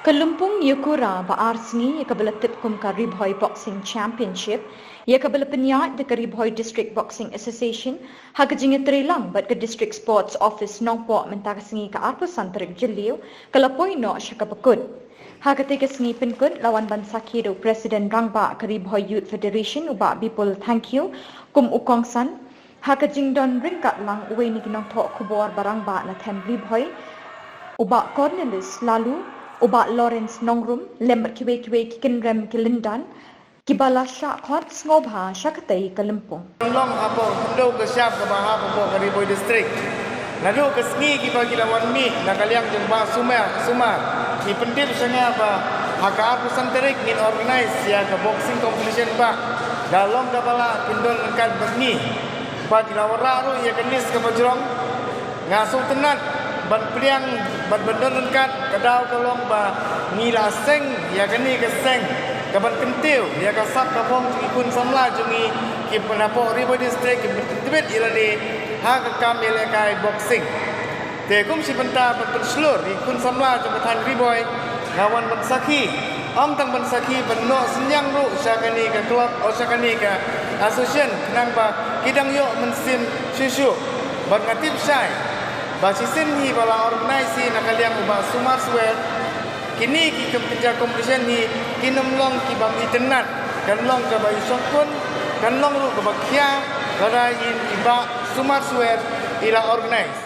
Kelumpung Yukura ba Arsni yakabalatip kum ka Ribhoy Boxing Championship yakabala penyat de Ribhoy District Boxing Association hakajinga trilang bat ke District Sports Office Nongpo mentakasingi ka arpo santarik jeliu kalapoy no syakapakut. Hakatiga singi pinkut lawan bansa kiro Presiden Rangba ka Ribhoy Youth Federation uba Bipul thank you kum ukongsan hakajing don ringkat lang uwe ni kinong tok kubor barangba na ten Ribhoy uba Cornelis lalu uba Lawrence Nongrum lembat kiwe kikinrem kilindan kibala syakot ngobha syakatai kalimpung long apo ndo ke syap ke baha apo ke Ribhoy district lalu ke sengi ki bagi lawan mi na kaliang jeng ba sumar ki pendip sanga ba haka apu santerik ngin organize ya ke boxing competition ba dalam kepala pindon kan begni bagi lawan raru ya kenis ke bajrong ngasuh tenat ban priang ban bendon kat kadau kalong ba ngila seng ya kani ke seng kaban kentiu ya ka sap ka phong ikun samla jungi ki penapo Ribhoy district ki tibet ilani ha ka kam ile kai boxing te kum si benta ban penslur ikun samla jabatan Ribhoy ngawan ban saki om tang ban saki ban no senyang ru sakani ka club o sakani ka association nang ba kidang yo mensin susu ban ngatip sai Basisin ni bala organisasi nakaliang uba sumar sweat kini ki kerja competition ni kinomlong ki bam internet kan long ka ba isokun kan long ru ka ba kya lara in iba sumar sweat ila organize